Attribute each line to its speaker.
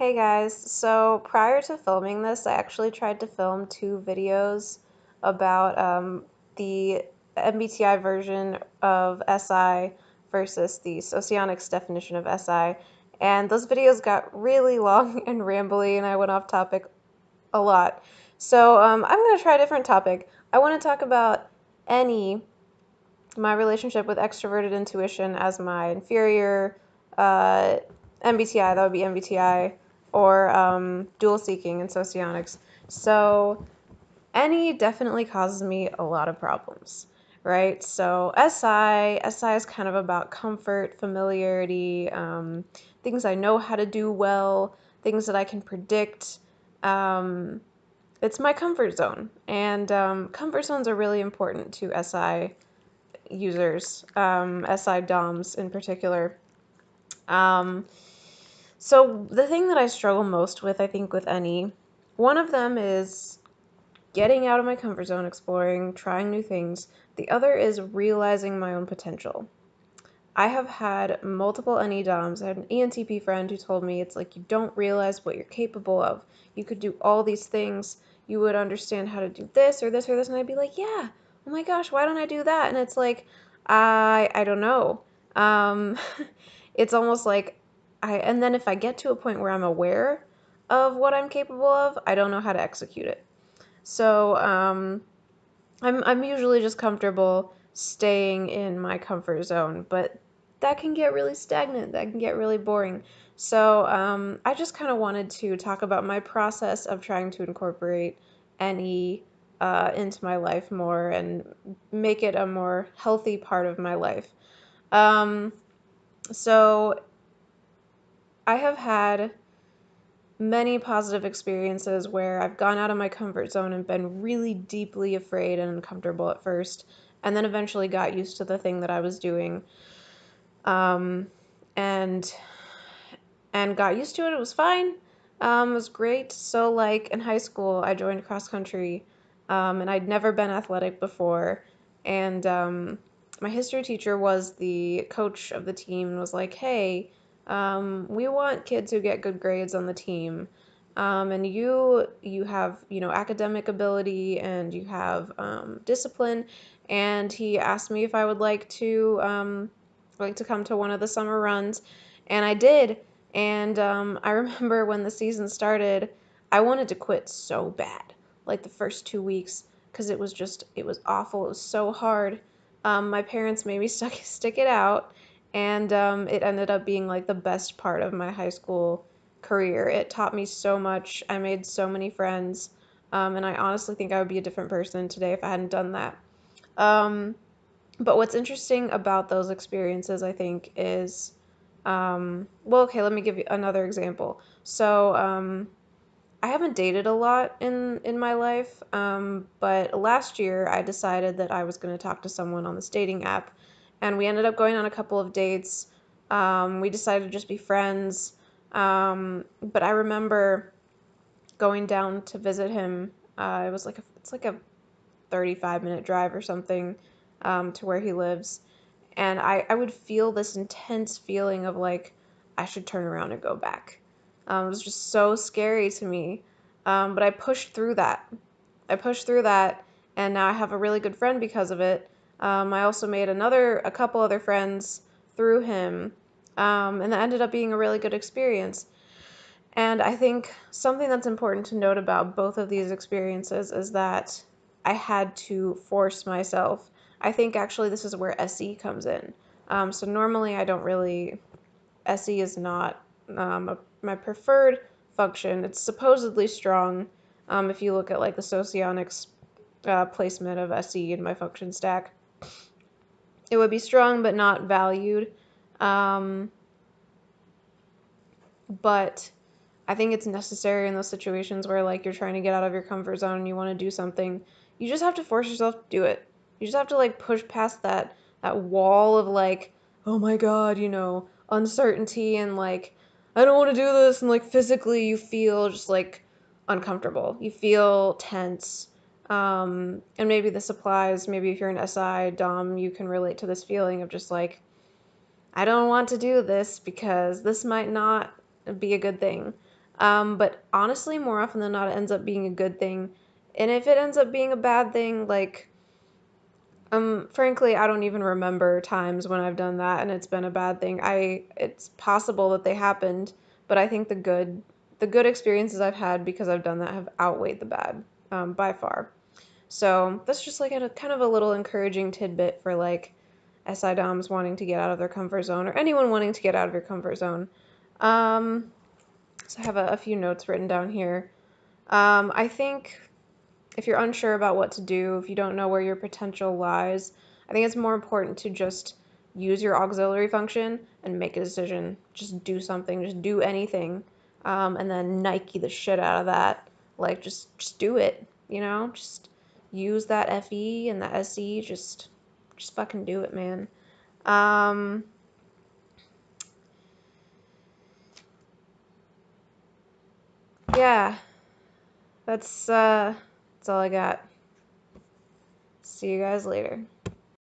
Speaker 1: Hey guys, so prior to filming this, I actually tried to film two videos about the MBTI version of SI versus the socionics definition of SI, and those videos got really long and rambly, and I went off topic a lot. So I'm going to try a different topic. I want to talk about any my relationship with extroverted intuition as my inferior, uh, MBTI, that would be MBTI, or dual seeking and socionics. So any definitely causes me a lot of problems, right? So SI is kind of about comfort, familiarity, things I know how to do well, things that I can predict. Um, it's my comfort zone, and comfort zones are really important to SI users, SI DOMs in particular. Um, so the thing that I struggle most with, I think, with any, one of them is getting out of my comfort zone, exploring, trying new things. The other is realizing my own potential. I have had multiple NE DOMs. I had an ENTP friend who told me it's like you don't realize what you're capable of. You could do all these things. You would understand how to do this or this or this, and I'd be like, yeah. Oh my gosh, why don't I do that? And it's like, I don't know. Um, it's almost like and then if I get to a point where I'm aware of what I'm capable of, I don't know how to execute it. So I'm usually just comfortable staying in my comfort zone, but that can get really stagnant. That can get really boring. So I just kind of wanted to talk about my process of trying to incorporate NE into my life more and make it a more healthy part of my life. Um, so I have had many positive experiences where I've gone out of my comfort zone and been really deeply afraid and uncomfortable at first, and then eventually got used to the thing that I was doing, um, and got used to it. It was fine. It was great. So like in high school, I joined cross country, and I'd never been athletic before, and my history teacher was the coach of the team and was like, "Hey, we want kids who get good grades on the team." And you have academic ability and you have discipline, and he asked me if I would like to come to one of the summer runs, and I did. And I remember when the season started, I wanted to quit so bad, like the first 2 weeks, because it was awful. It was so hard. My parents made me stick it out, and it ended up being like the best part of my high school career. It taught me so much. I made so many friends, and I honestly think I would be a different person today if I hadn't done that. Um, but what's interesting about those experiences, I think, is, well, okay, let me give you another example. So, I haven't dated a lot in my life, but last year I decided that I was going to talk to someone on this dating app, and we ended up going on a couple of dates. We decided to just be friends, but I remember going down to visit him. It's like a 35-minute drive or something, to where he lives. And I would feel this intense feeling of like, I should turn around and go back. It was just so scary to me. But I pushed through that. I pushed through that, and now I have a really good friend because of it. I also made a couple other friends through him, and that ended up being a really good experience. And I think something that's important to note about both of these experiences is that I had to force myself. I think actually this is where SE comes in. So normally I don't really, SE is not my preferred function. It's supposedly strong, if you look at like the socionics placement of SE in my function stack. It would be strong but not valued. Um, but I think it's necessary in those situations where like you're trying to get out of your comfort zone and you want to do something. You just have to force yourself to do it. You just have to like push past that wall of like, oh my god, uncertainty, and like I don't want to do this, and like physically you feel just like uncomfortable. You feel tense. And maybe this applies, maybe if you're an SI Dom, you can relate to this feeling of just like, I don't want to do this because this might not be a good thing. But honestly, more often than not, it ends up being a good thing. And if it ends up being a bad thing, like, frankly, I don't even remember times when I've done that and it's been a bad thing. It's possible that they happened, but I think the good experiences I've had because I've done that have outweighed the bad, by far. So that's just like a kind of a little encouraging tidbit for like SI DOMs wanting to get out of their comfort zone or anyone wanting to get out of your comfort zone. Um, so I have a few notes written down here. I think if you're unsure about what to do, if you don't know where your potential lies, I think it's more important to just use your auxiliary function and make a decision. Just do something, just do anything, and then Nike the shit out of that. Like just do it, you know? Just use that FE and that SE. Just fucking do it, man. Um, yeah, that's all I got. See you guys later.